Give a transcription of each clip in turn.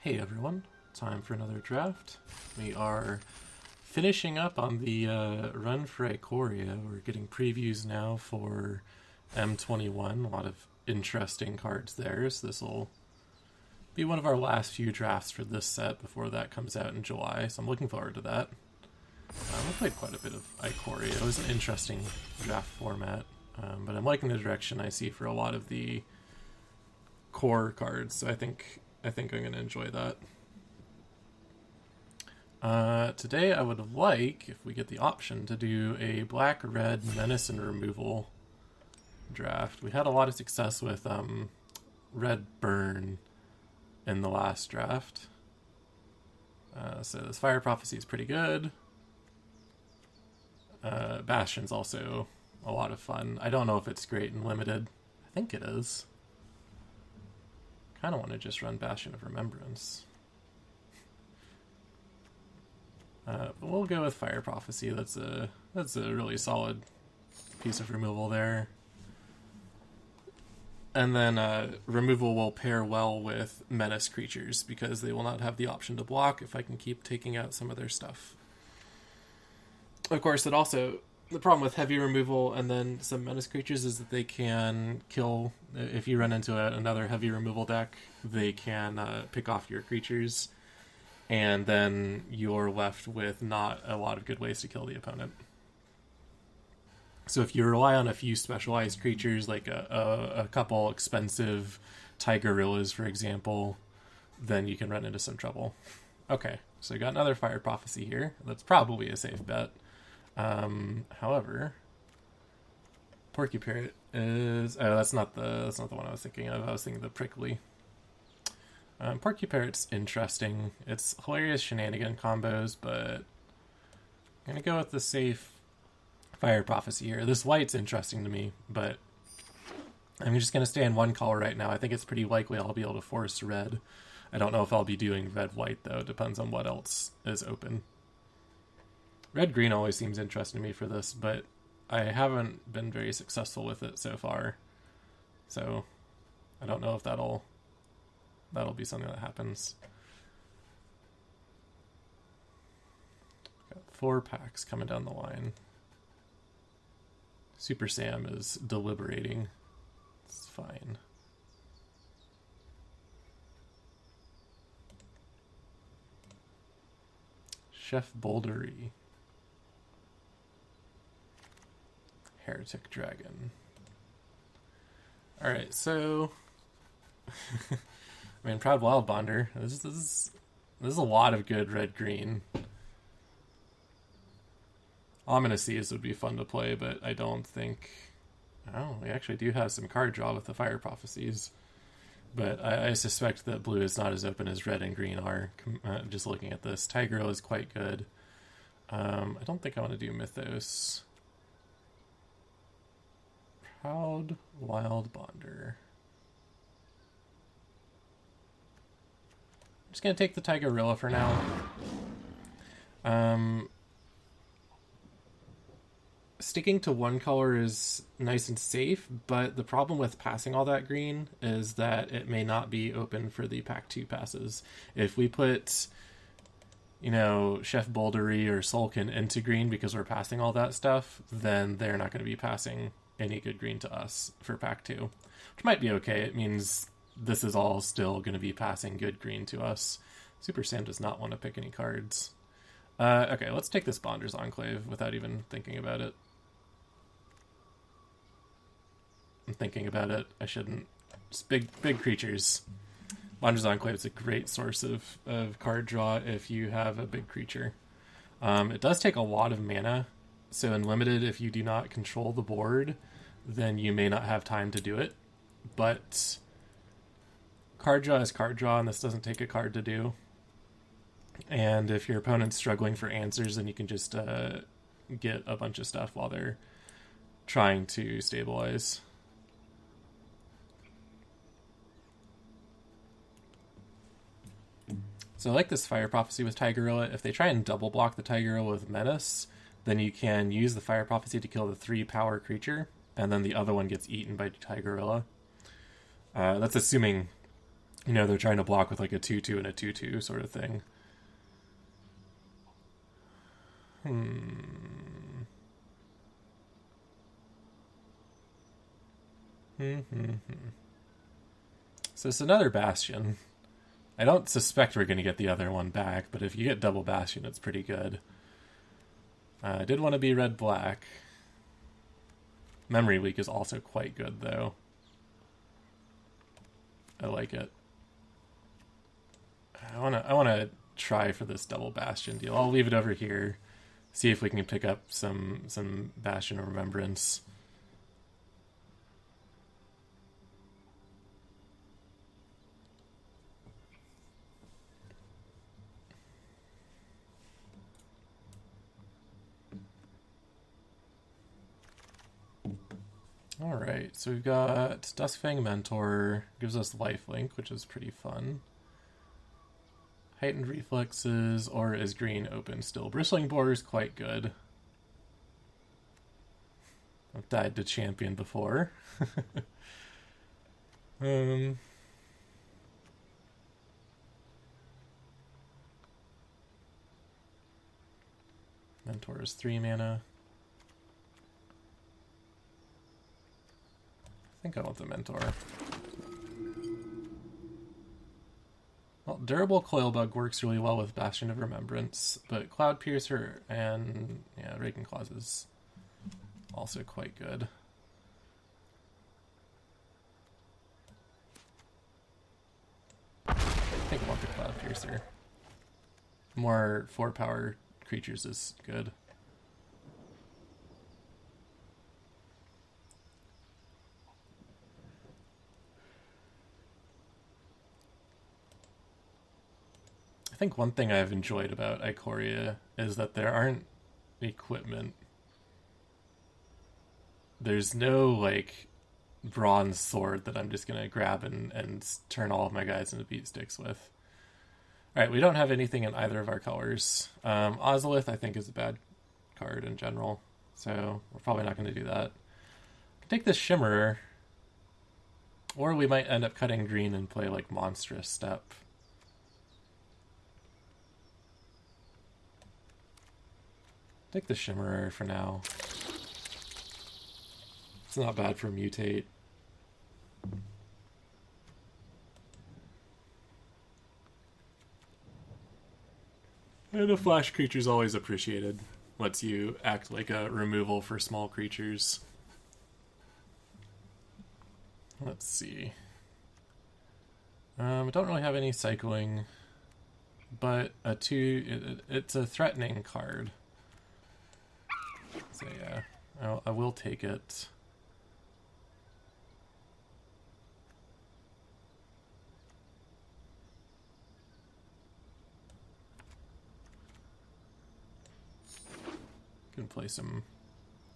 Hey everyone, time for another draft. We are finishing up on the run for Ikoria. We're getting previews now for M21. A lot of interesting cards there, so this will be one of our last few drafts for this set before that comes out in July, so I'm looking forward to that. We played quite a bit of Ikoria. It was an interesting draft format, but I'm liking the direction I see for a lot of the core cards, so I think I'm going to enjoy that. Today I would like, if we get the option, to do a black-red menace and removal draft. We had a lot of success with red burn in the last draft. So this Fire Prophecy is pretty good. Bastion's also a lot of fun. I don't know if it's great in limited. I think it is. Kind of want to just run Bastion of Remembrance. But we'll go with Fire Prophecy. That's a really solid piece of removal there. And then removal will pair well with menace creatures because they will not have the option to block if I can keep taking out some of their stuff. Of course, it also, the problem with heavy removal and then some menace creatures is that they can kill, if you run into another heavy removal deck, they can pick off your creatures, and then you're left with not a lot of good ways to kill the opponent. So if you rely on a few specialized creatures, like a couple expensive Tigerillas, for example, then you can run into some trouble. Okay, so we got another Fire Prophecy here. That's probably a safe bet. However, Porky Parrot is... Oh, that's not the one I was thinking of. I was thinking of the Prickly. Porky Parrot's interesting. It's hilarious shenanigan combos, but I'm going to go with the safe Fire Prophecy here. This white's interesting to me, but I'm just going to stay in one color right now. I think it's pretty likely I'll be able to force red. I don't know if I'll be doing red-white, though. It depends on what else is open. Red-green always seems interesting to me for this, but I haven't been very successful with it so far. So I don't know if that'll be something that happens. Got 4 packs coming down the line. Super Sam is deliberating. It's fine. Chef Bouldery. Heretic Dragon. Alright, so... I mean, Proud Wild Bonder. This is a lot of good red-green. Ominous would be fun to play, but I don't think... Oh, we actually do have some card draw with the Fire Prophecies. But I suspect that blue is not as open as red and green are, just looking at this. Tigreal is quite good. I don't think I want to do Mythos. Proud Wild Bonder. I'm just going to take the Tigerilla for now. Sticking to one color is nice and safe, but the problem with passing all that green is that it may not be open for the Pack 2 passes. If we put, Chef Bouldery or Sulkin into green because we're passing all that stuff, then they're not going to be passing any good green to us for Pack 2, which might be okay. It means this is all still going to be passing good green to us. Super Sam does not want to pick any cards. Okay, let's take this Bonder's Enclave without even thinking about it. I'm thinking about it. I shouldn't. Just big creatures. Bonder's Enclave is a great source of card draw if you have a big creature. It does take a lot of mana, so in limited, if you do not control the board, then you may not have time to do it. But card draw is card draw, and this doesn't take a card to do. And if your opponent's struggling for answers, then you can just get a bunch of stuff while they're trying to stabilize. So I like this Fire Prophecy with Tigerilla. If they try and double block the Tigerilla with Menace, then you can use the Fire Prophecy to kill the 3 power creature, and then the other one gets eaten by Tigerilla. That's assuming You know, they're trying to block with like a 2/2 and a 2/2 sort of thing. So it's another Bastion. I don't suspect we're going to get the other one back, but if you get double Bastion, it's pretty good. I did want to be red-black. Memory Leak is also quite good, though. I like it. I wanna try for this double Bastion deal. I'll leave it over here. See if we can pick up some Bastion of Remembrance. Alright, so we've got Duskfang Mentor, gives us lifelink, which is pretty fun. Heightened Reflexes, or is green open still? Bristling Boar is quite good. I've died to champion before. Mentor is 3 mana. I think I want the Mentor. Well, Durable Coilbug works really well with Bastion of Remembrance, but Cloud Piercer and Raking Claws is also quite good. I think I want the Cloud Piercer. More 4-power creatures is good. I think one thing I've enjoyed about Ikoria is that there aren't equipment. There's no, like, bronze sword that I'm just going to grab and turn all of my guys into beat sticks with. Alright, we don't have anything in either of our colors. Ozolith, I think, is a bad card in general, so we're probably not going to do that. Take this Shimmerer, or we might end up cutting green and play, like, Monstrous Step. Take the Shimmerer for now. It's not bad for Mutate. And a flash creature's always appreciated. Lets you act like a removal for small creatures. Let's see. I don't really have any cycling, but it's a threatening card. So yeah, I will take it. Can play some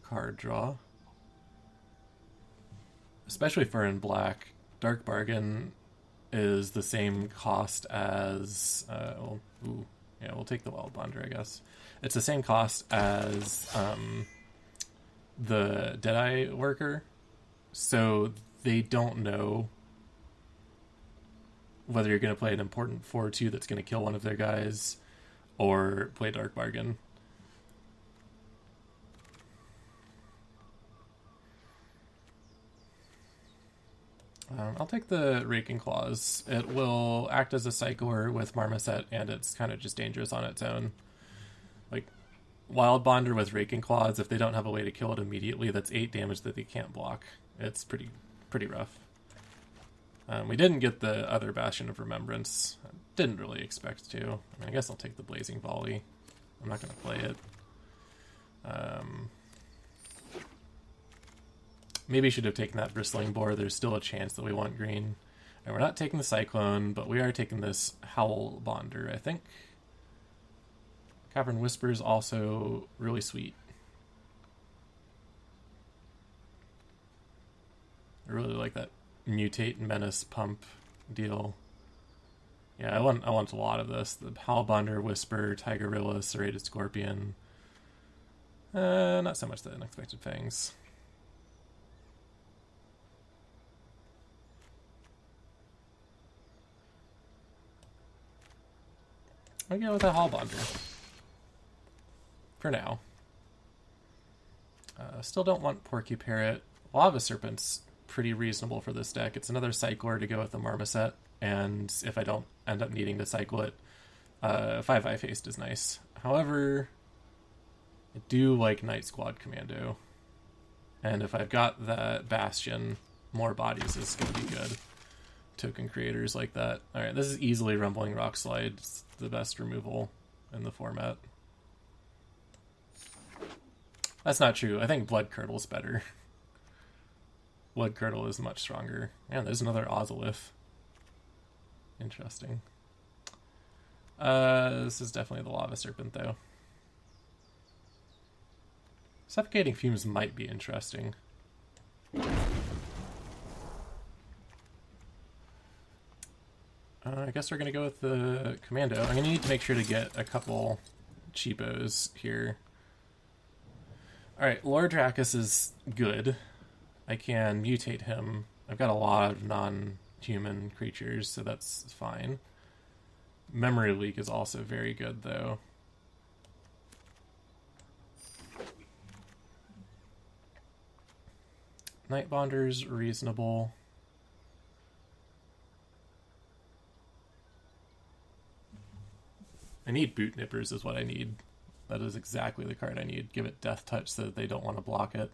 card draw. Especially for in black. Dark Bargain is the same cost as... we'll take the Wild Bonder, I guess. It's the same cost as the Deadeye Worker, so they don't know whether you're going to play an important 4/2 that's going to kill one of their guys, or play Dark Bargain. I'll take the Raking Claws. It will act as a Cycler with Marmoset, and it's kind of just dangerous on its own. Like, Wild Bonder with Raking Claws, if they don't have a way to kill it immediately, that's 8 damage that they can't block. It's pretty rough. We didn't get the other Bastion of Remembrance. I didn't really expect to. I mean, I guess I'll take the Blazing Volley. I'm not going to play it. Maybe should have taken that Bristling Boar. There's still a chance that we want green. And we're not taking the Cyclone, but we are taking this Howl Bonder, I think. Cavern Whisper is also really sweet. I really like that Mutate Menace Pump deal. Yeah, I want a lot of this. The Howl Bonder, Whisper, Tigerilla, Serrated Scorpion. Not so much the Unexpected Fangs. I'll go with a Hallbonder. For now. Still don't want Porky Parrot. Lava Serpent's pretty reasonable for this deck. It's another cycler to go with the Marmoset, and if I don't end up needing to cycle it, 5-5 haste is nice. However, I do like Night Squad Commando. And if I've got that Bastion, more bodies is going to be good. Token creators like that. Alright, this is easily Rumbling Rock Slide. It's the best removal in the format. That's not true. I think Blood Curdle's better. Blood Curdle is much stronger. Man, there's another Ozolith. Interesting. This is definitely the Lava Serpent, though. Suffocating Fumes might be interesting. I guess we're going to go with the Commando. I'm going to need to make sure to get a couple cheapos here. Alright, Lord Dracus is good. I can mutate him. I've got a lot of non-human creatures, so that's fine. Memory Leak is also very good, though. Nightbonder's reasonable. I need Boot Nippers is what I need. That is exactly the card I need. Give it Death Touch so that they don't want to block it.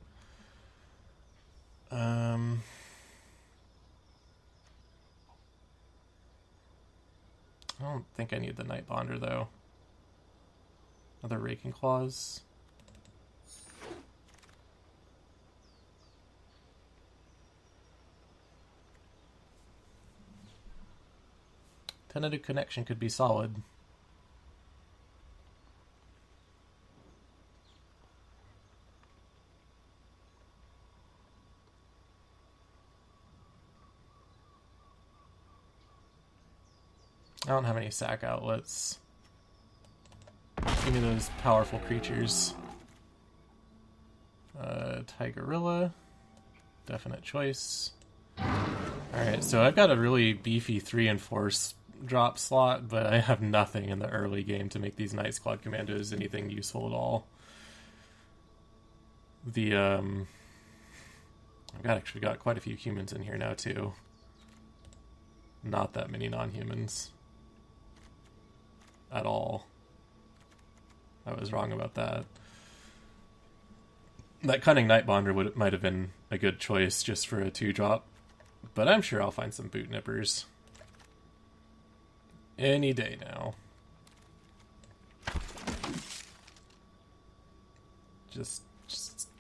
I don't think I need the Nightbonder, though. Another Raking Claws. Tentative Connection could be solid. I don't have any sack outlets. Give me those powerful creatures. Tigerilla. Definite choice. Alright, so I've got a really beefy 3 and 4 drop slot, but I have nothing in the early game to make these Night Squad Commandos anything useful at all. I've got quite a few humans in here now, too. Not that many non-humans. At all. I was wrong about that. That Cunning Nightbonder might have been a good choice just for a 2-drop, but I'm sure I'll find some Boot Nippers. Any day now. Just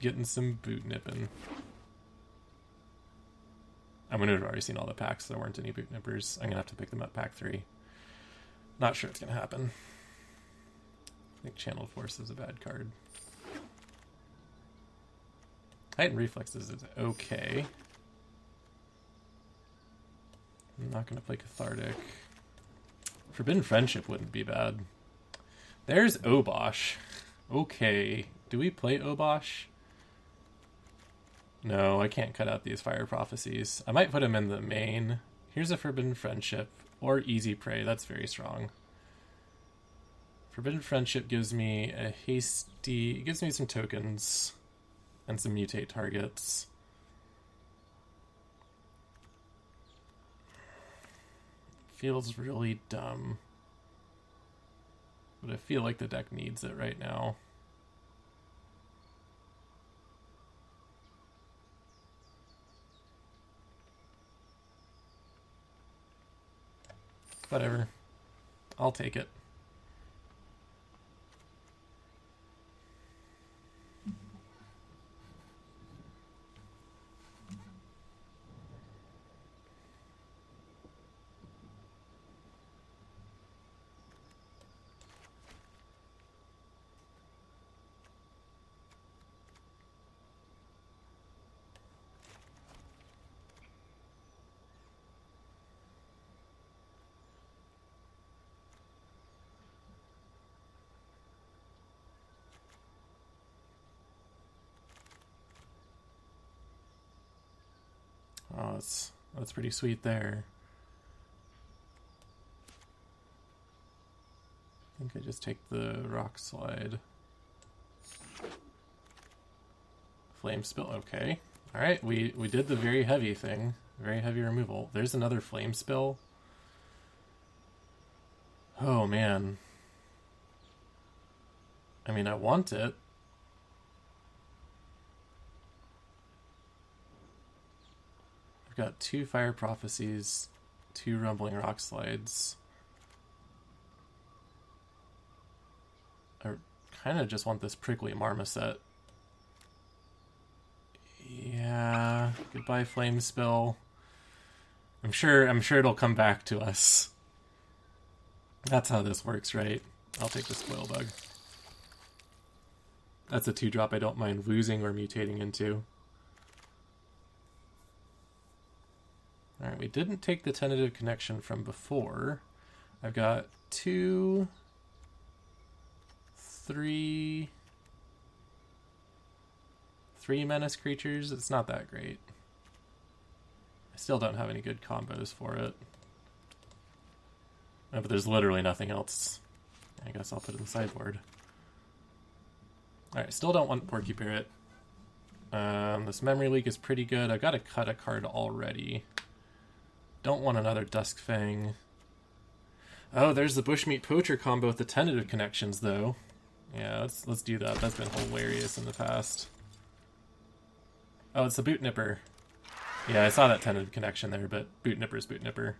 getting some Boot Nipping. I'm going to have already seen all the packs, so there weren't any Boot Nippers. I'm going to have to pick them up pack 3. Not sure it's going to happen. I think Channel Force is a bad card. Heightened Reflexes is okay. I'm not going to play Cathartic. Forbidden Friendship wouldn't be bad. There's Obosh. Okay. Do we play Obosh? No, I can't cut out these Fire Prophecies. I might put him in the main. Here's a Forbidden Friendship. Or Easy Prey, that's very strong. Forbidden Friendship gives me a hasty... It gives me some tokens. And some mutate targets. Feels really dumb. But I feel like the deck needs it right now. Whatever. I'll take it. Oh, that's pretty sweet there. I think I just take the rock slide. Flame spill, okay. Alright, we did the very heavy thing. Very heavy removal. There's another flame spill. Oh man. I mean, I want it. I've got 2 fire prophecies, 2 rumbling rock slides. I kind of just want this prickly marmoset. Yeah, goodbye flame spill. I'm sure it'll come back to us. That's how this works, right? I'll take the spoil bug. That's a 2-drop I don't mind losing or mutating into. Alright, we didn't take the tentative connection from before. I've got 2, 3 menace creatures. It's not that great. I still don't have any good combos for it. Oh, but there's literally nothing else. I guess I'll put it in the sideboard. Alright, still don't want Porky Parrot. This memory leak is pretty good. I've got to cut a card already. Don't want another Dusk Fang. Oh, there's the Bushmeat Poacher combo with the tentative connections, though. Yeah, let's do that. That's been hilarious in the past. Oh, it's the Boot Nipper. Yeah, I saw that tentative connection there, but Boot Nipper's Boot Nipper.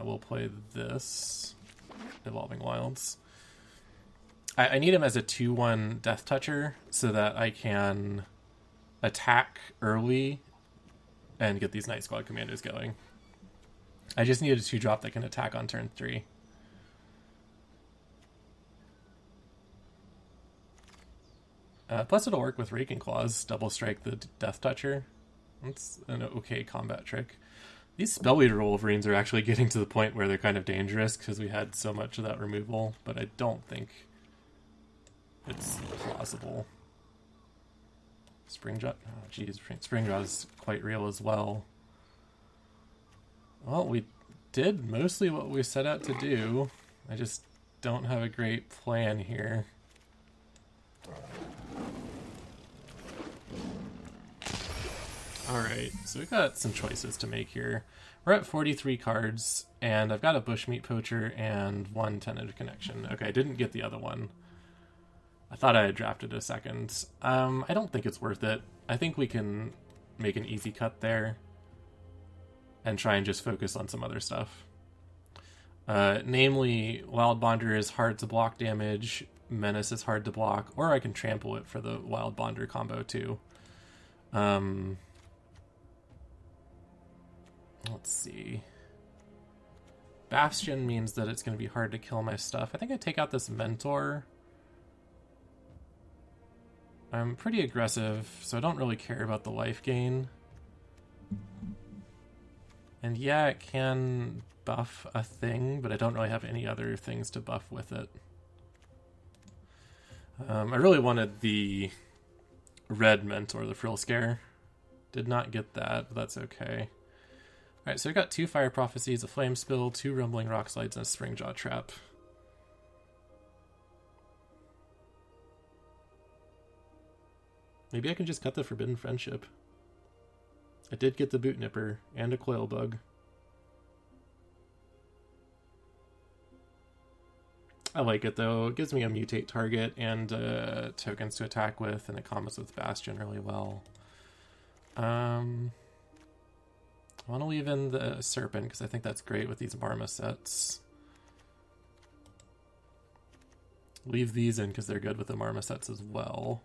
We'll play this. Evolving Wilds. I need him as a 2/1 Death Toucher so that I can attack early and get these Night Squad commandos going. I just need a 2-drop that can attack on turn 3. Plus it'll work with Raking Claws, double strike the Death Toucher. That's an okay combat trick. These Spellweaver Wolverines are actually getting to the point where they're kind of dangerous because we had so much of that removal, but I don't think it's plausible. Springjaw, oh geez, Springjaw is quite real as well. Well, we did mostly what we set out to do. I just don't have a great plan here. Alright, so we've got some choices to make here. We're at 43 cards, and I've got a Bushmeat Poacher and 1 tentative connection. Okay, I didn't get the other one. I thought I had drafted a second. I don't think it's worth it. I think we can make an easy cut there and try and just focus on some other stuff. Namely, Wild Bonder is hard to block damage, Menace is hard to block, or I can trample it for the Wild Bonder combo too. Let's see. Bastion means that it's going to be hard to kill my stuff. I think I take out this Mentor. I'm pretty aggressive, so I don't really care about the life gain. And yeah, it can buff a thing, but I don't really have any other things to buff with it. I really wanted the red Mentor, the Frill Scare. Did not get that, but that's okay. Alright, so I got 2 Fire Prophecies, a Flame Spill, 2 Rumbling Rock Slides, and a Springjaw Trap. Maybe I can just cut the Forbidden Friendship. I did get the Boot Nipper and a Coil Bug. I like it though. It gives me a mutate target and tokens to attack with, and it combos with Bastion really well. I want to leave in the Serpent because I think that's great with these marmosets. Leave these in because they're good with the marmosets as well.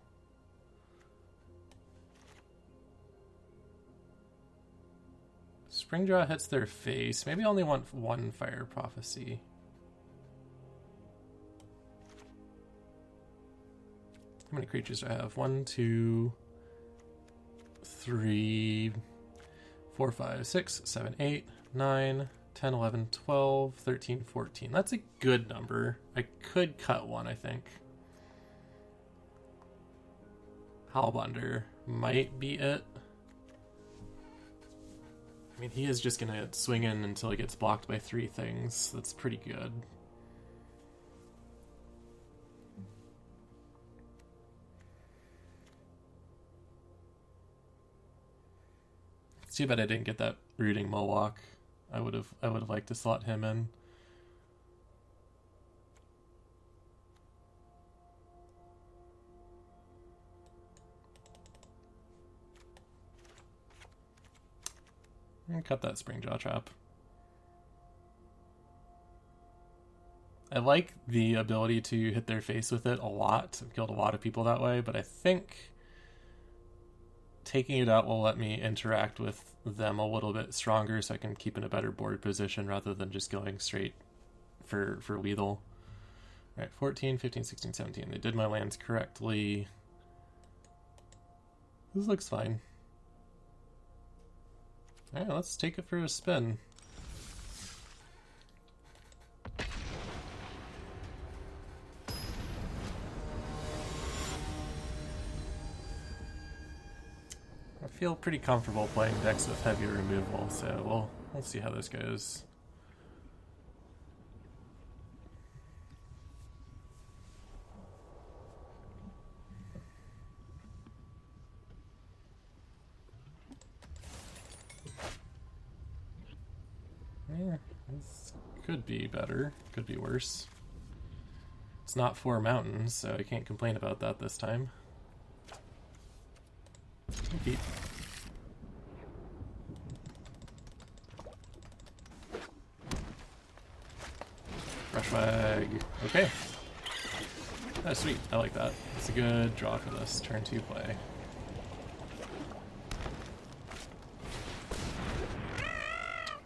Springjaw hits their face. Maybe I only want 1 Fire Prophecy. How many creatures do I have? 1, 2, 3, 4, 5, 6, 7, 8, 9, 10, 11, 12, 13, 14. That's a good number. I could cut 1, I think. Howlbonder might be it. I mean, he is just going to swing in until he gets blocked by 3 things. That's pretty good. It's too bad I didn't get that rooting Moloch. I would have liked to slot him in. And cut that Springjaw trap. I like the ability to hit their face with it a lot. I've killed a lot of people that way, but I think taking it out will let me interact with them a little bit stronger so I can keep in a better board position rather than just going straight for lethal. All right, 14, 15, 16, 17. They did my lands correctly. This looks fine. All right, let's take it for a spin. I feel pretty comfortable playing decks with heavy removal, so we'll see how this goes. Yeah, this could be better, could be worse. It's not 4 mountains, so I can't complain about that this time. Repeat. Brushwag. Okay. Oh, sweet. I like that. It's a good draw for this turn 2 play.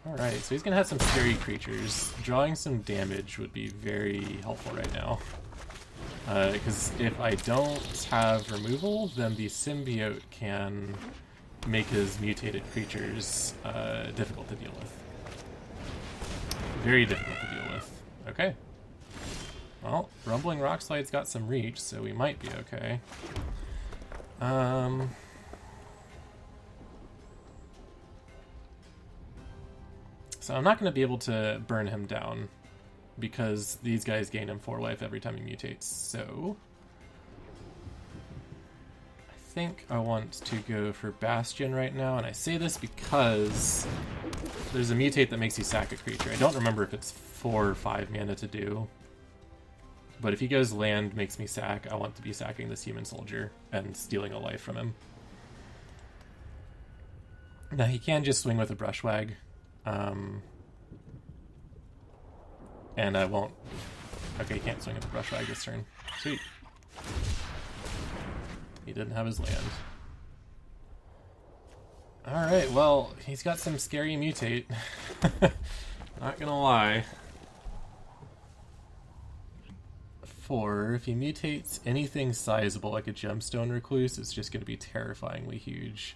Alright, so he's gonna have some scary creatures. Drawing some damage would be very helpful right now. Because if I don't have removal, then the symbiote can make his mutated creatures difficult to deal with. Very difficult to deal with. Okay. Well, Rumbling Rockslide's got some reach, so we might be okay. So I'm not going to be able to burn him down because these guys gain him 4 life every time he mutates, so I think I want to go for Bastion right now, and I say this because there's a mutate that makes you sack a creature. I don't remember if it's 4 or 5 mana to do, but if he goes land, makes me sack, I want to be sacking this human soldier and stealing a life from him. Now he can just swing with a Brushwag, and I won't. Okay, he can't swing at the Brushwag this turn. Sweet. He didn't have his land. Alright, well, he's got some scary mutate. Not gonna lie. 4, if he mutates anything sizable like a Gemstone Recluse, it's just gonna be terrifyingly huge.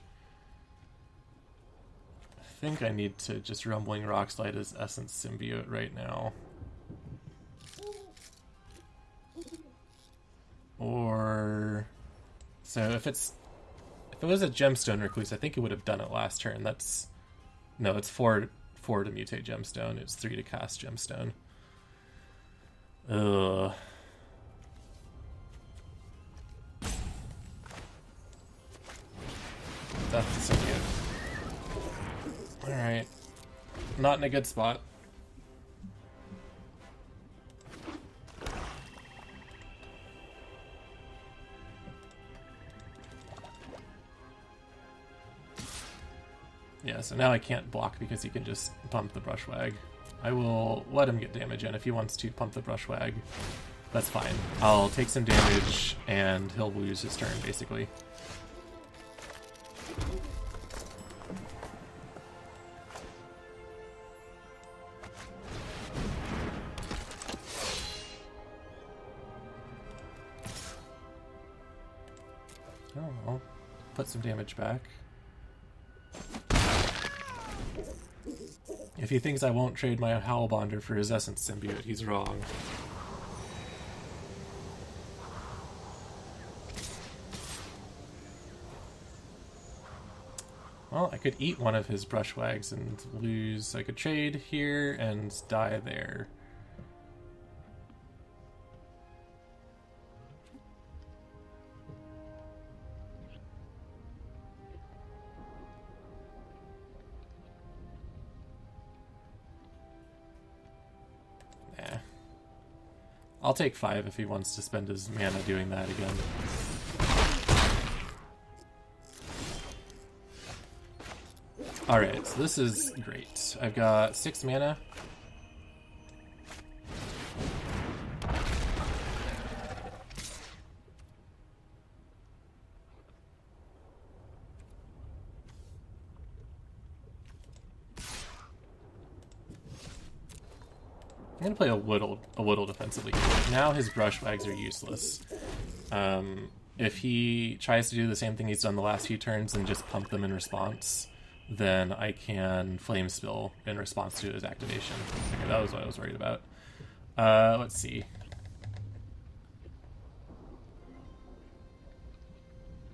I think I need to just Rumbling Rockslide as Essence Symbiote right now. Or so if it was a Gemstone Recluse, I think it would have done it last turn. No, it's 4 to mutate Gemstone. It's 3 to cast Gemstone. Ugh. That's so good. Alright. Not in a good spot. Yeah, so now I can't block because he can just pump the Brushwag. I will let him get damage in if he wants to pump the Brushwag. That's fine. I'll take some damage and he'll lose his turn, basically. Oh, I'll put some damage back. If he thinks I won't trade my Howlbonder for his Essence Symbiote, he's wrong. Well, I could eat one of his Brushwags and lose. I could trade here and die there. I'll take 5 if he wants to spend his mana doing that again. Alright, so this is great. I've got 6 mana. I'm gonna play a little defensively. Now his brushwags are useless. If he tries to do the same thing he's done the last few turns and just pump them in response, then I can flame spill in response to his activation. Okay, that was what I was worried about. Let's see.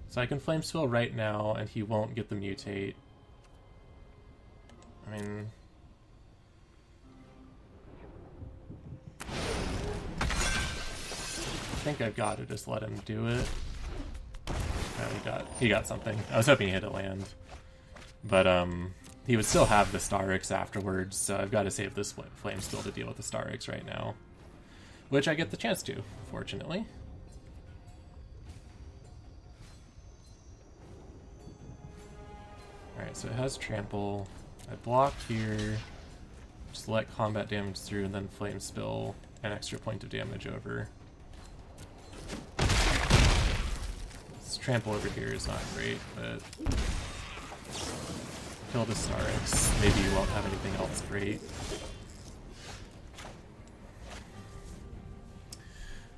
So I can flame spill right now, and he won't get the mutate. I mean, I think I've got to just let him do it. Oh, he got something. I was hoping he hit a land, but he would still have the Starix afterwards, so I've got to save this flame spill to deal with the Starix right now, which I get the chance to, fortunately. All right, so it has trample. I block here, just let combat damage through, and then flame spill an extra point of damage over. This trample over here is not great, but kill the Starix. Maybe you won't have anything else great.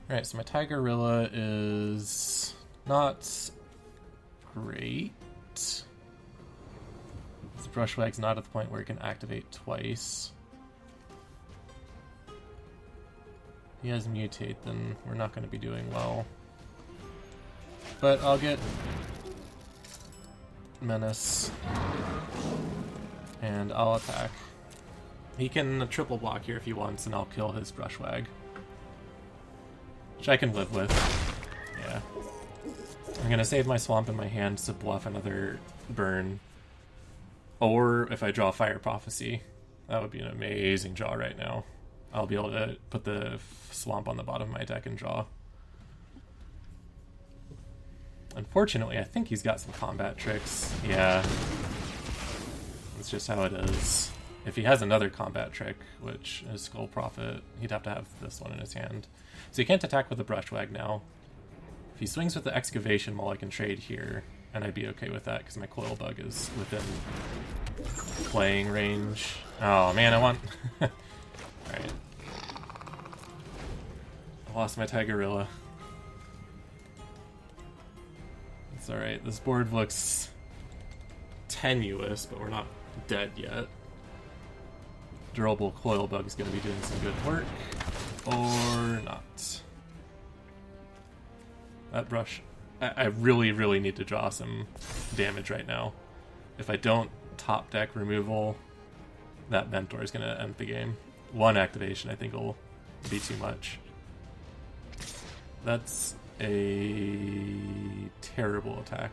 Alright, so my Tigerilla is not great. This Brushwag's not at the point where it can activate twice. If he has mutate, then we're not going to be doing well. But I'll get menace, and I'll attack. He can triple block here if he wants, and I'll kill his Brushwag, which I can live with. Yeah. I'm going to save my swamp in my hand to bluff another burn. Or if I draw Fire Prophecy, that would be an amazing draw right now. I'll be able to put the swamp on the bottom of my deck and draw. Unfortunately, I think he's got some combat tricks. Yeah. That's just how it is. If he has another combat trick, which is Skull Prophet, he'd have to have this one in his hand. So he can't attack with the Brushwag now. If he swings with the Excavation, well, I can trade here, and I'd be okay with that because my Coil Bug is within playing range. Oh man, I want... Alright. I lost my Tigerilla. It's alright, this board looks tenuous, but we're not dead yet. Durable Coil Bug is going to be doing some good work. Or not. That brush... I really, really need to draw some damage right now. If I don't top deck removal, that Mentor is going to end the game. One activation I think will be too much. That's a terrible attack.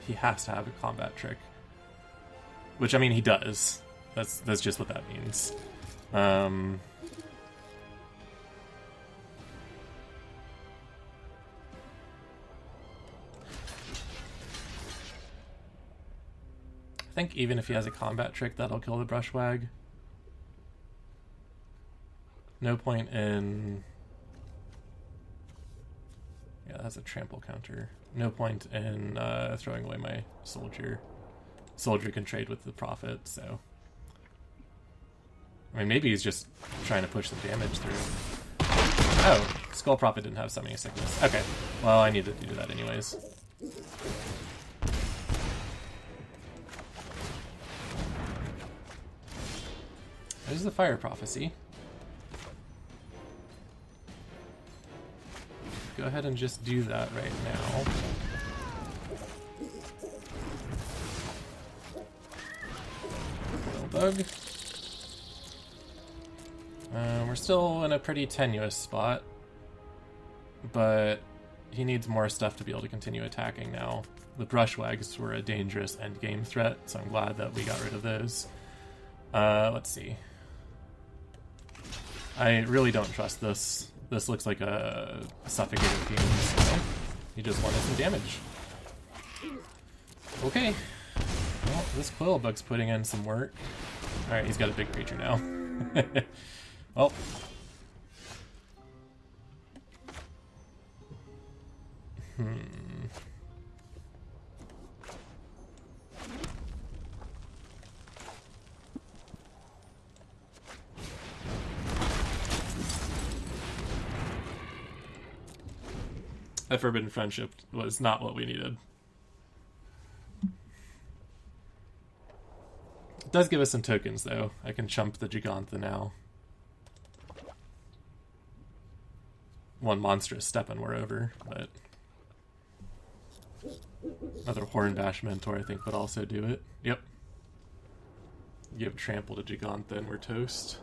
He has to have a combat trick. Which, I mean, he does. That's just what that means. I think even if he has a combat trick, that'll kill the Brushwag. No point in... Yeah, that's a trample counter. No point in throwing away my Soldier. Soldier can trade with the Prophet, so... I mean, maybe he's just trying to push the damage through. Oh, Skull Prophet didn't have Summoning Sickness. Okay, well, I needed to do that anyways. There's the Fire Prophecy. Go ahead and just do that right now. Coil Bug. We're still in a pretty tenuous spot, but he needs more stuff to be able to continue attacking now. The Brushwags were a dangerous endgame threat, so I'm glad that we got rid of those. Let's see. I really don't trust this. This looks like a suffocated fiend, so he just wanted some damage. Okay. Well, this coil bug's putting in some work. Alright, he's got a big creature now. Well. That Forbidden Friendship was not what we needed. It does give us some tokens, though. I can chump the Gigantha now. One monstrous step and we're over, but... Another Hornbash Mentor, I think, would also do it. Yep. Give Trample to Gigantha and we're toast.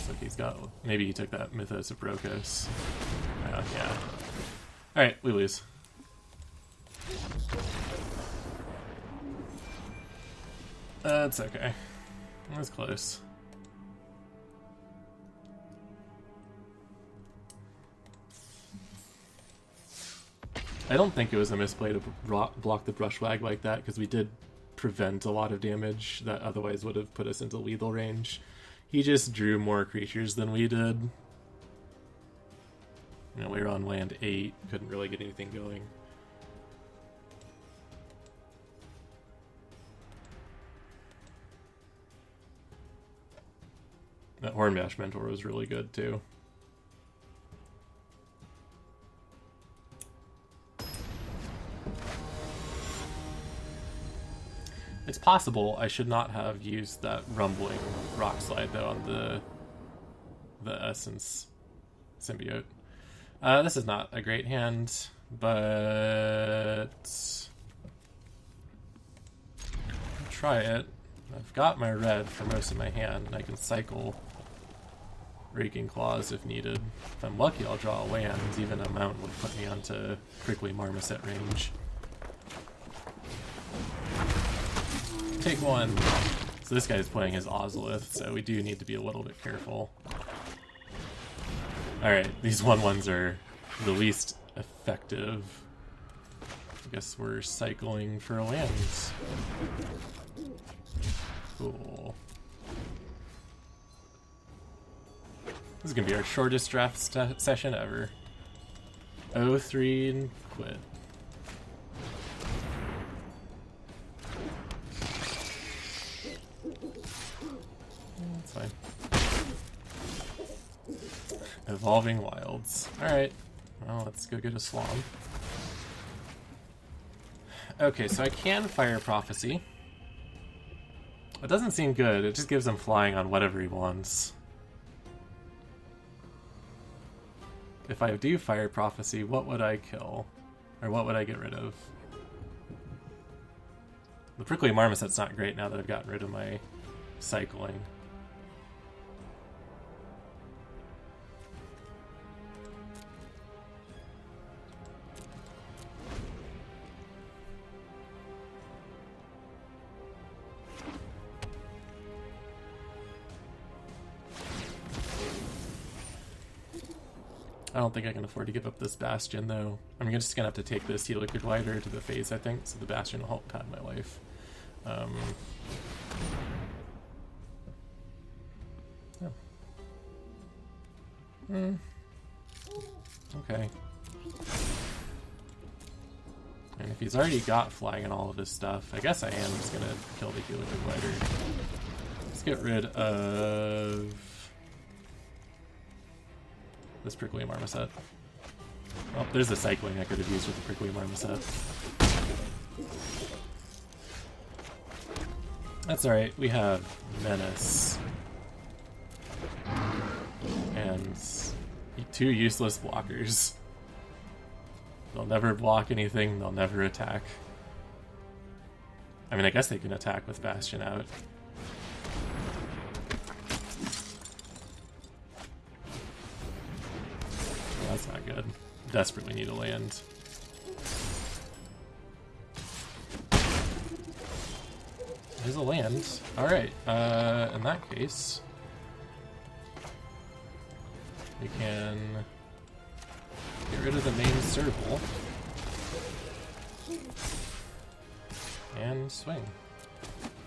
Like he's got... Maybe he took that Mythos of Brokos. Yeah. Alright, we lose. That's okay. That was close. I don't think it was a misplay to block the Brushwag like that, because we did prevent a lot of damage that otherwise would have put us into lethal range. He just drew more creatures than we did. You know, we were on land 8, couldn't really get anything going. That Hornbash Mentor was really good too. It's possible I should not have used that rumbling rock slide though on the Essence symbiote. This is not a great hand, but I'll try it. I've got my red for most of my hand, and I can cycle Raking Claws if needed. If I'm lucky, I'll draw a land. Even a mountain would put me onto Prickly Marmoset range. Take one. So this guy's playing his Ozolith, so we do need to be a little bit careful. Alright, these 1/1s are the least effective. I guess we're cycling for lands. Cool. This is gonna be our shortest draft session ever. 0-3 and quit. That's fine. Evolving Wilds. Alright. Well, let's go get a Slom. Okay, so I can Fire Prophecy. It doesn't seem good. It just gives him flying on whatever he wants. If I do Fire Prophecy, what would I kill? Or what would I get rid of? The Prickly Marmoset's not great now that I've gotten rid of my cycling. I don't think I can afford to give up this Bastion, though. I'm just going to have to take this Helical Glider to the phase, I think, so the Bastion will help pad my life. Okay. And if he's already got flying and all of his stuff, I guess I am just going to kill the Helical Glider. Let's get rid of this Prickly Marmoset. Oh, there's the cycling I could have used with the Prickly Marmoset. That's alright, we have Menace. And 2 useless blockers. They'll never block anything, they'll never attack. I mean, I guess they can attack with Bastion out. That's not good. Desperately need a land. There's a land. Alright, in that case, we can get rid of the main serval and swing.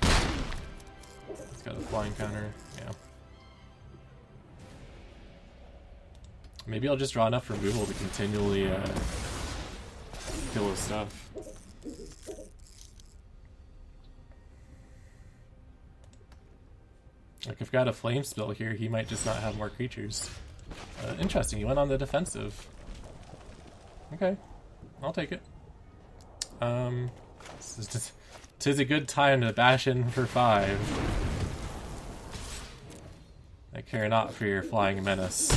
It's got a flying counter, yeah. Maybe I'll just draw enough removal to continually kill his stuff. Like, if I've got a flame spill here, he might just not have more creatures. Interesting, he went on the defensive. Okay, I'll take it. Tis a good time to bash in for 5. I care not for your flying menace.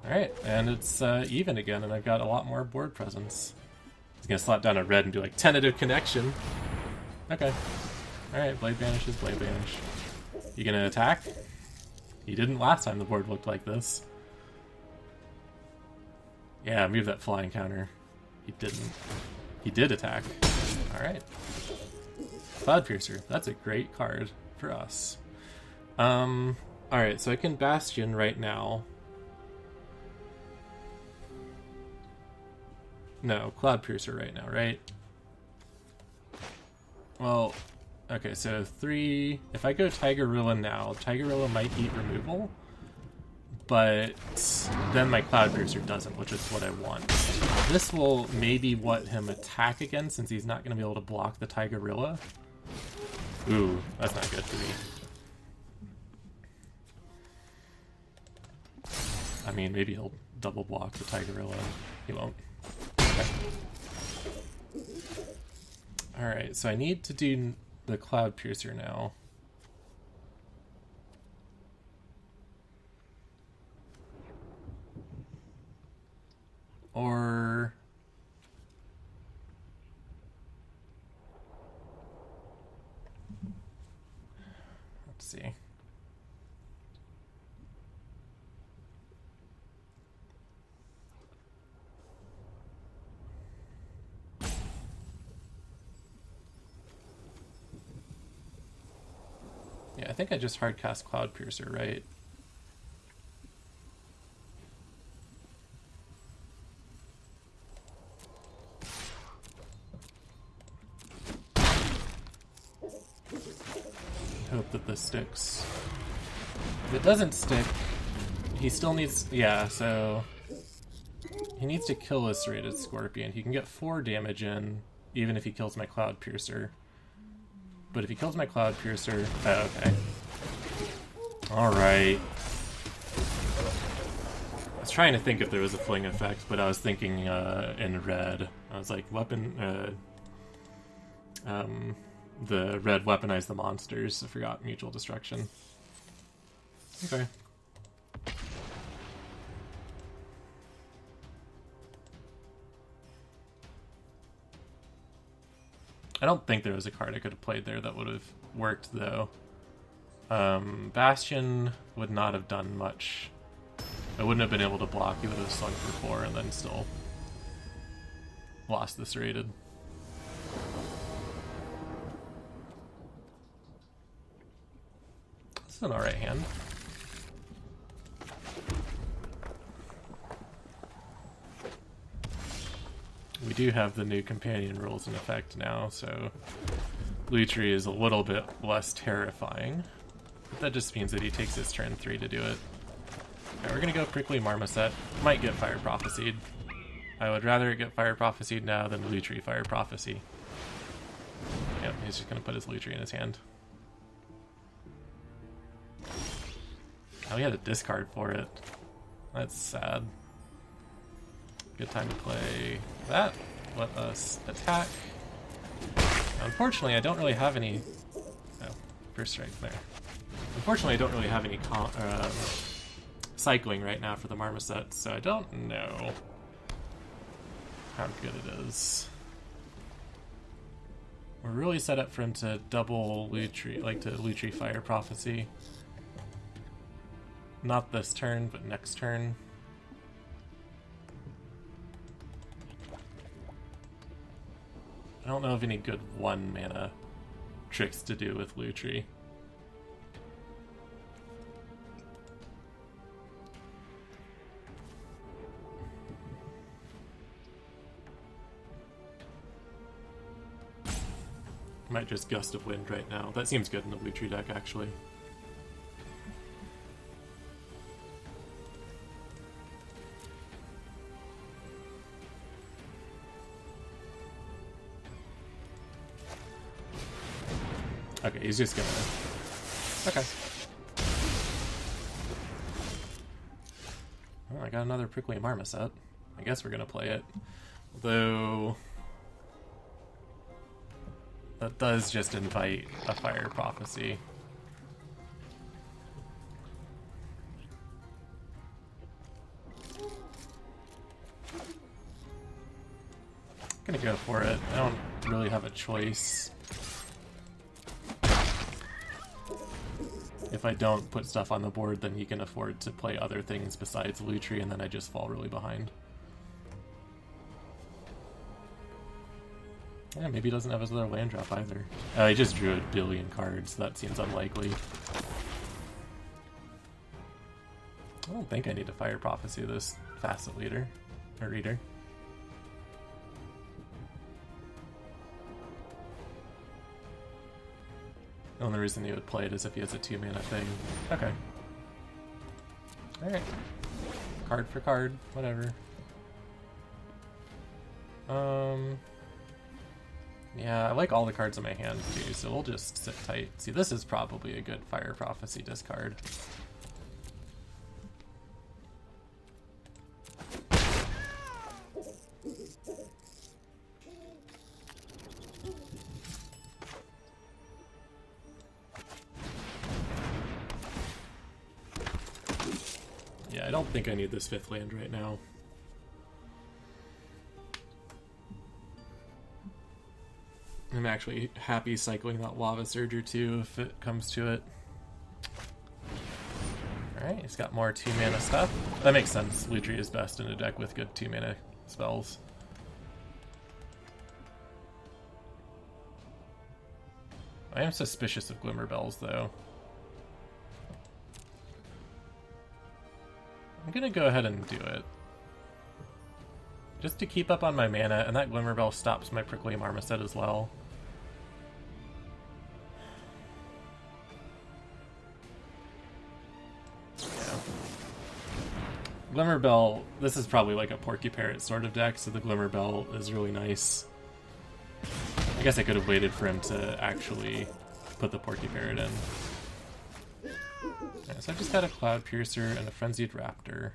Alright, and it's even again, and I've got a lot more board presence. He's gonna slap down a red and do like tentative connection. Okay. Alright, blade banishes, blade banish. You gonna attack? He didn't last time the board looked like this. Yeah, move that flying counter. He didn't. He did attack. Alright. Cloudpiercer. That's a great card for us. Alright, so I can Bastion right now. No, Cloudpiercer right now, right? Well, okay, so 3... If I go Tigerilla now, Tigerilla might eat removal, but then my Cloudpiercer doesn't, which is what I want. This will maybe what him attack again, since he's not going to be able to block the Tigerilla. Ooh, that's not good for me. I mean, maybe he'll double block the Tigerilla. He won't. Okay. Alright, so I need to do the Cloudpiercer now. Or... let's see. Yeah, I think I just hardcast Cloudpiercer, right? Hope that this sticks. If it doesn't stick, he still needs... yeah, so... he needs to kill a serrated scorpion. He can get 4 damage in, even if he kills my Cloudpiercer. But if he kills my Cloudpiercer... oh, okay. Alright. I was trying to think if there was a fling effect, but I was thinking in red. I was like, weapon... the red weaponize the monsters. I forgot mutual destruction. Okay. I don't think there was a card I could have played there that would have worked, though. Bastion would not have done much. I wouldn't have been able to block. He would have slung for 4 and then still lost this rated. This is an alright hand. We do have the new companion rules in effect now, so Lutri is a little bit less terrifying. But that just means that he takes his turn 3 to do it. Okay, we're gonna go Prickly Marmoset. Might get Fire Prophesied. I would rather it get Fire Prophesied now than Lutri Fire Prophecy. Yep, he's just gonna put his Lutri in his hand. Oh, he had a discard for it. That's sad. Good time to play that. Let us attack. Unfortunately, I don't really have any... oh, first strike there. Unfortunately, I don't really have any cycling right now for the Marmoset, so I don't know how good it is. We're really set up for him to double Lutri, like to Lutri Fire Prophecy. Not this turn, but next turn. I don't know of any good 1 mana tricks to do with Lutri. Might just Gust of Wind right now. That seems good in the Lutri deck, actually. Okay, he's just gonna... Okay. Well, I got another Prickly Marmoset. I guess we're gonna play it. Although... that does just invite a Fire Prophecy. I'm gonna go for it. I don't really have a choice. If I don't put stuff on the board, then he can afford to play other things besides Lutri, and then I just fall really behind. Yeah, maybe he doesn't have his other land drop either. He just drew a billion cards, so that seems unlikely. I don't think I need to Fire Prophecy this Facet Leader, or Reader. The only reason he would play it is if he has a 2-mana thing. Okay. Alright. Card for card, whatever. Yeah, I like all the cards in my hand too, so we'll just sit tight. See, this is probably a good Fire Prophecy discard. Yeah, I don't think I need this 5th land right now. I'm actually happy cycling that Lava Surger too, if it comes to it. Alright, he's got more 2-mana stuff. That makes sense. Lutri is best in a deck with good 2-mana spells. I am suspicious of Glimmer Bells, though. I'm gonna go ahead and do it. Just to keep up on my mana, and that Glimmer Bell stops my Prickly Marmoset as well. Yeah. Glimmer Bell, this is probably like a Porky Parrot sort of deck, so the Glimmer Bell is really nice. I guess I could have waited for him to actually put the Porky Parrot in. Yeah, so I've just got a Cloud Piercer and a Frenzied Raptor.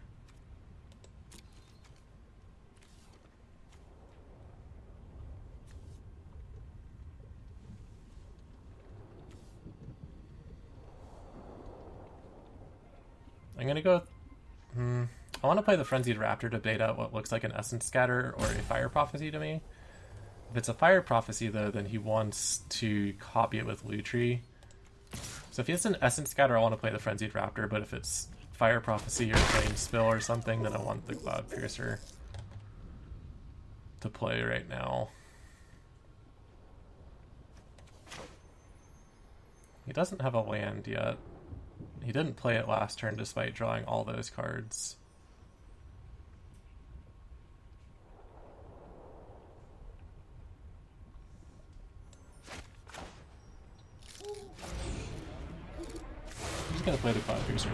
I'm gonna go... I want to play the Frenzied Raptor to bait out what looks like an Essence Scatter or a Fire Prophecy to me. If it's a Fire Prophecy, though, then he wants to copy it with Lutri. So if he has an Essence Scatter, I want to play the Frenzied Raptor, but if it's Fire Prophecy or Flame Spill or something, then I want the Cloud Piercer to play right now. He doesn't have a land yet. He didn't play it last turn despite drawing all those cards. I'm just gonna play the Cloud Piercer.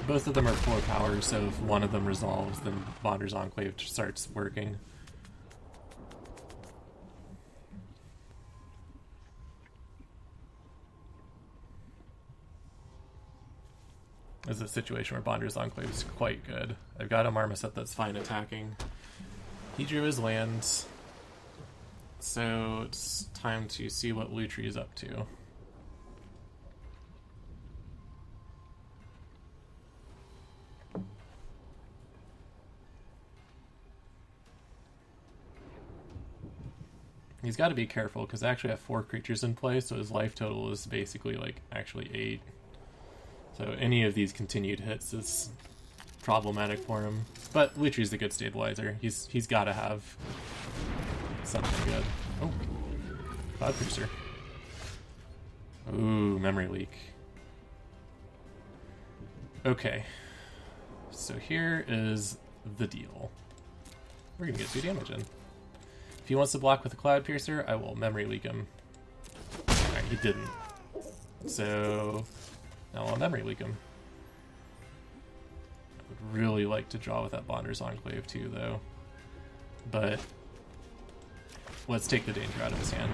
Both of them are 4 power, so if one of them resolves, then Bonder's Enclave starts working. This is a situation where Bonder's Enclave is quite good. I've got a Marmoset that's fine attacking. He drew his lands, so it's time to see what Lutri is up to. He's got to be careful because I actually have 4 creatures in play, so his life total is basically like actually 8. So any of these continued hits is problematic for him. But Lutri's a good stabilizer. He's got to have something good. Oh. Cloudcruiser. Ooh, memory leak. Okay. So here is the deal. We're gonna get 2 damage in. If he wants to block with a Cloud Piercer, I will memory leak him. Alright, he didn't. So now I'll memory leak him. I would really like to draw with that Bonder's Enclave too, though. But let's take the danger out of his hand.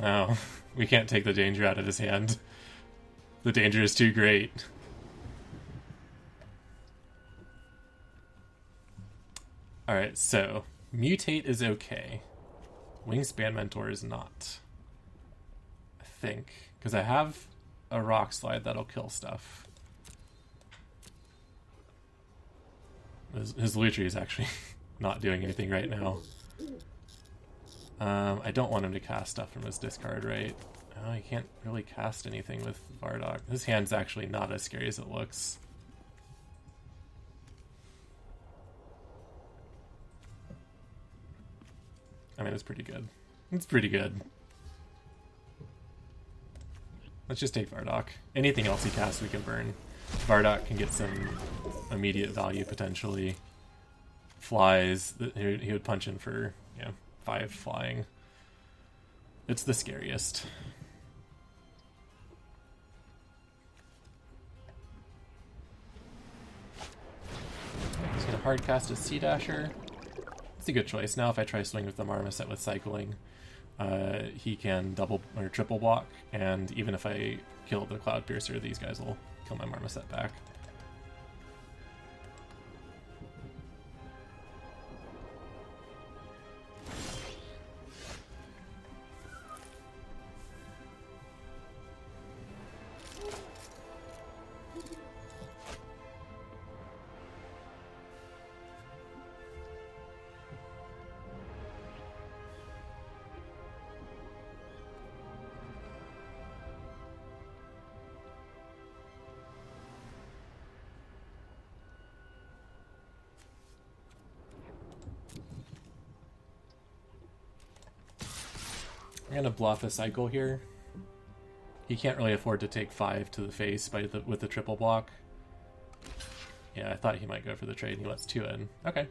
No, we can't take the danger out of his hand. The danger is too great. Alright, so Mutate is okay. Wingspan Mentor is not. I think. Because I have a Rock Slide that'll kill stuff. His Lutri is actually not doing anything right now. I don't want him to cast stuff from his discard, right? Oh, he can't really cast anything with Vardock. His hand's actually not as scary as it looks. I mean, it's pretty good. It's pretty good. Let's just take Vardock. Anything else he casts we can burn. Vardock can get some immediate value potentially. Flies, he would punch in for, 5 flying. It's the scariest. He's gonna hard cast a Sea Dasher. It's a good choice. Now if I try swing with the Marmoset with cycling, he can double or triple block, and even if I kill the Cloud Piercer, these guys will kill my Marmoset back. I'm gonna bluff a cycle here. He can't really afford to take 5 to the face with the triple block. Yeah, I thought he might go for the trade, and he lets 2 in. Okay.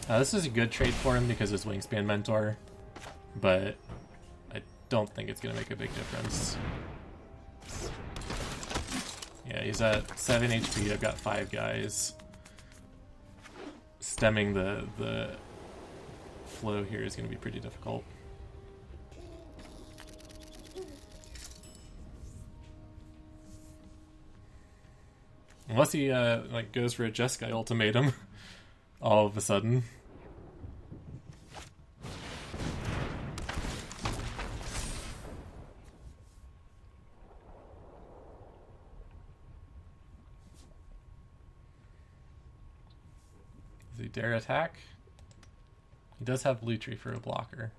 This is a good trade for him because his Wingspan Mentor, but I don't think it's gonna make a big difference. Yeah, he's at 7 HP. I've got 5 guys. Stemming the flow here is going to be pretty difficult. Unless he goes for a Jeskai ultimatum all of a sudden. Does he dare attack? He does have Lutri for a blocker.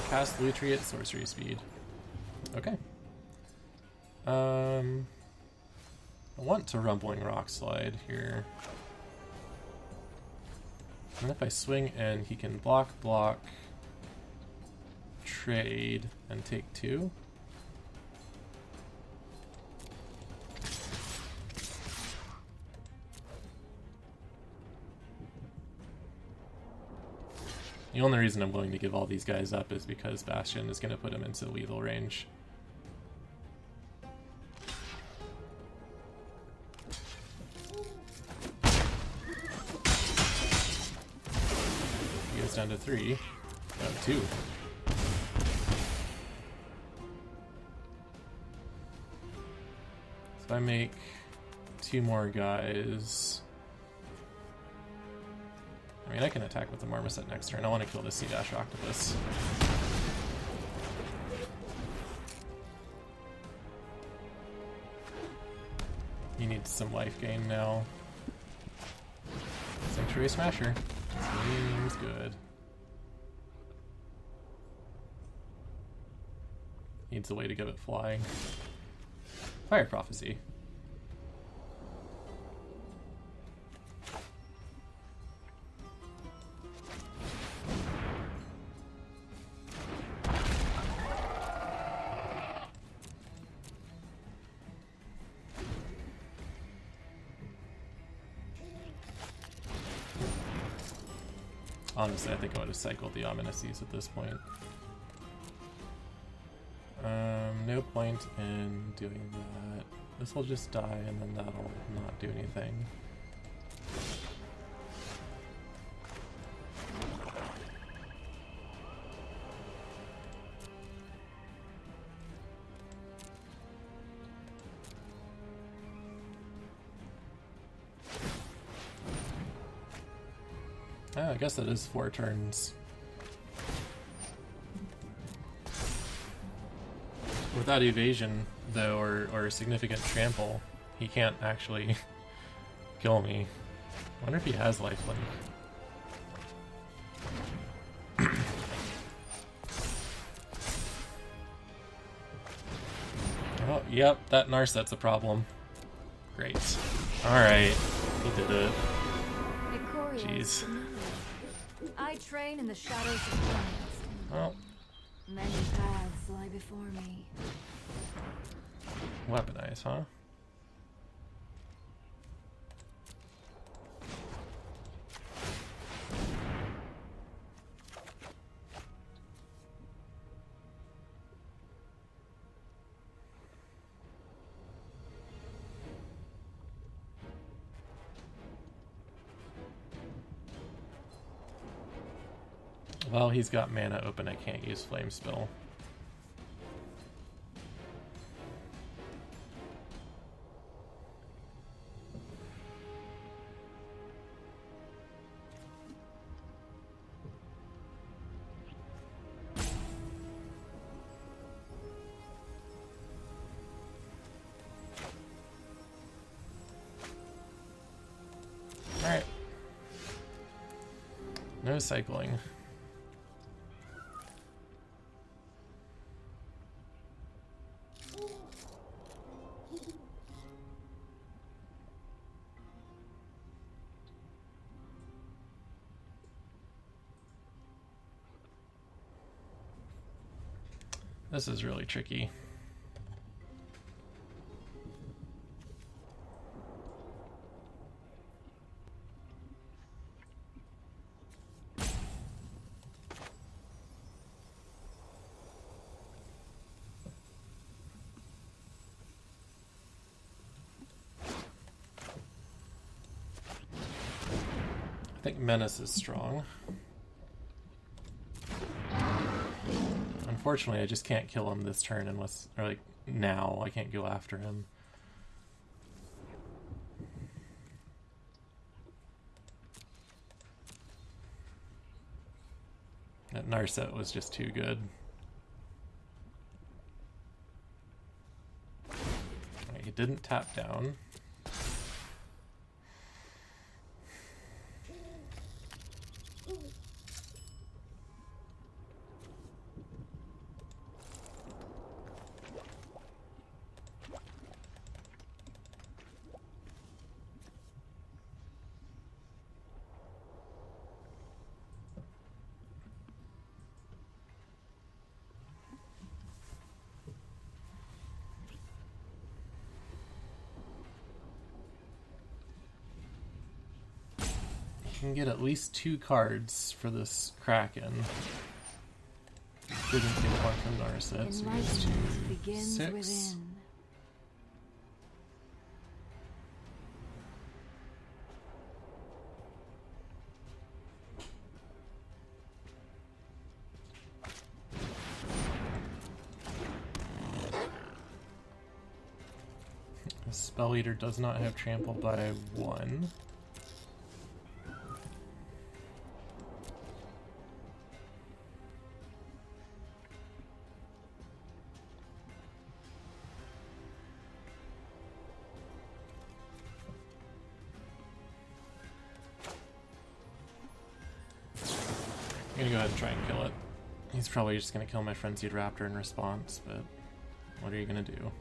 Cast Lutri at sorcery speed. Okay. I want to Rumbling Rock Slide here. And if I swing and he can block, trade, and take 2. The only reason I'm willing to give all these guys up is because Bastion is going to put him into lethal range. He goes down to 3. Oh, 2. If I make 2 more guys... I mean, I can attack with the Marmoset next turn. I want to kill the Sea Dash Octopus. He needs some life gain now. Sanctuary Smasher. Seems good. Needs a way to get it flying. Fire Prophecy. Honestly, I think I would have cycled the Omnises at this point. No point in doing that. This will just die and then that'll not do anything. Oh, I guess that is 4 turns. Without evasion, though, or significant trample, he can't actually kill me. I wonder if he has lifelink. Oh, yep, that Narset's a problem. Great. Alright, he did it. Ikoria. Jeez. I train in the shadows of giants. Well, Many paths lie before me. weaponize, huh? Well, he's got mana open, I can't use Flame Spill. Alright. No cycling. This is really tricky. I think Menace is strong. Unfortunately, I just can't kill him this turn unless, or like now, I can't go after him. That Narset was just too good. Right, he didn't tap down. Can get at least 2 cards for this Kraken. Didn't get one from Narset, so he gets 2, 6. Spell Eater does not have trample by 1. I'm gonna go ahead and try and kill it. He's probably just gonna kill my Frenzied Raptor in response, but what are you gonna do?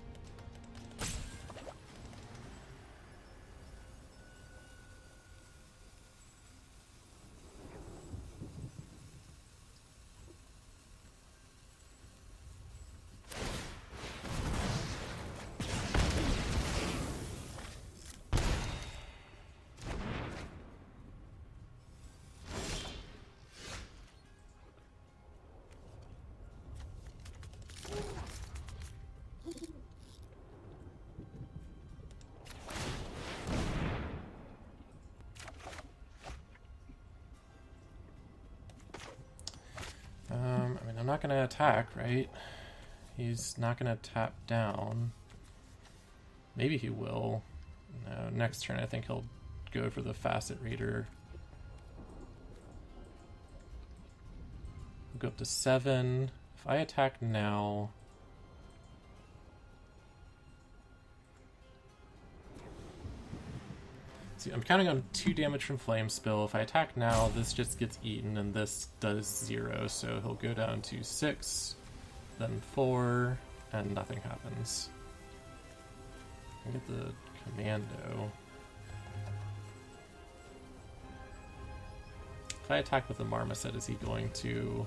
I mean, I'm not gonna attack, right? He's not gonna tap down. Maybe he will. No, next turn I think he'll go for the Facet Reader. We'll go up to 7. If I attack now... See, I'm counting on 2 damage from Flame Spill. If I attack now, this just gets eaten, and this does 0, so he'll go down to 6, then 4, and nothing happens. I get the Commando. If I attack with the Marmoset, is he going to...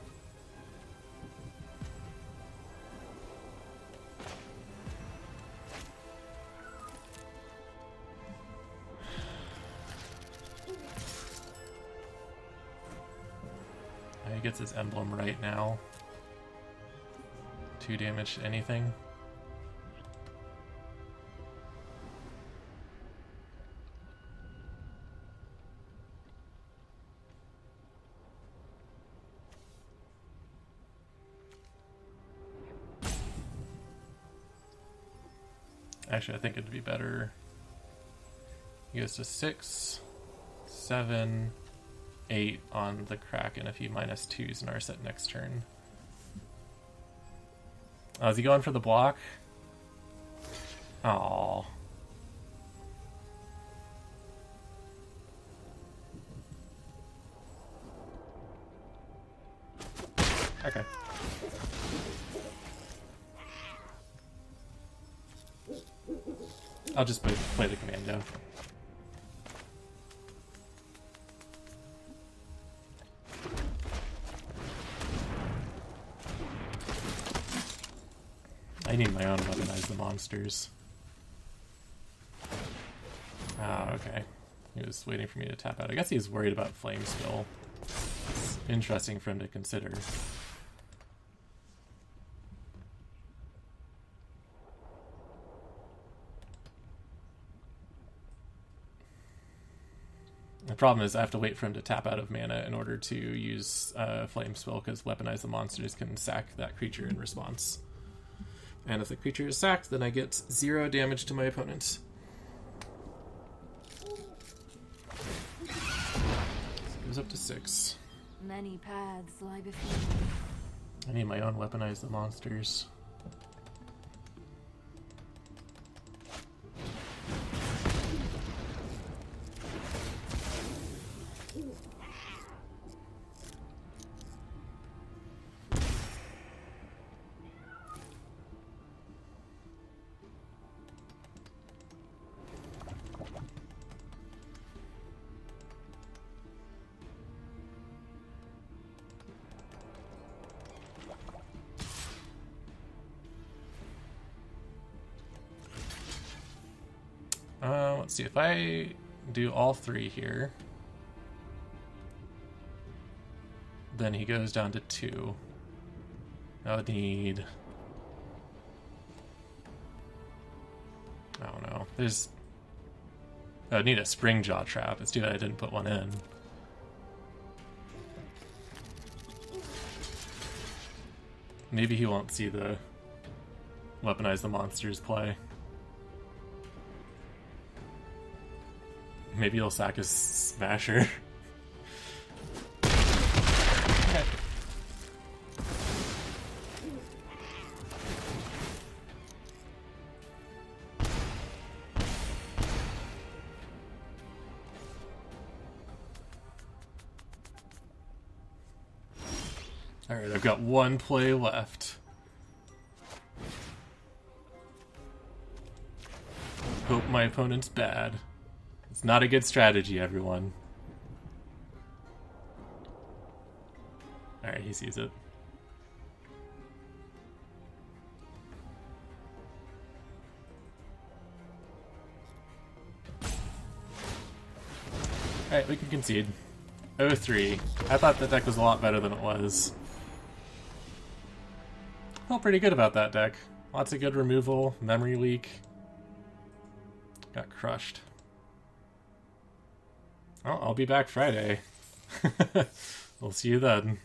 He gets his emblem right now. 2 damage to anything. Actually, I think it'd be better. He goes to 6, 7, 8 on the Kraken if he -2s Narset next turn. Oh, is he going for the block? Aww. Okay. I'll just play the Commando. I need my own Weaponize the Monsters. Ah, okay. He was waiting for me to tap out. I guess he was worried about Flame Spill. It's interesting for him to consider. The problem is I have to wait for him to tap out of mana in order to use Flame Spill, because Weaponize the Monsters can sack that creature in response. And if the creature is sacked, then I get 0 damage to my opponent. So it goes up to 6. Many paths lie before me. I need my own Weaponize the Monsters. Let's see, if I do all 3 here, then he goes down to 2. I would need... I don't know. I would need a Spring Jaw Trap. It's too bad I didn't put one in. Maybe he won't see the Weaponize the Monsters play. Maybe he'll sack his Smasher. Okay. Alright, I've got one play left. Hope my opponent's bad. It's not a good strategy, everyone. Alright, he sees it. Alright, we can concede. 0-3. I thought the deck was a lot better than it was. Felt pretty good about that deck. Lots of good removal, memory leak. Got crushed. Oh, I'll be back Friday. We'll see you then.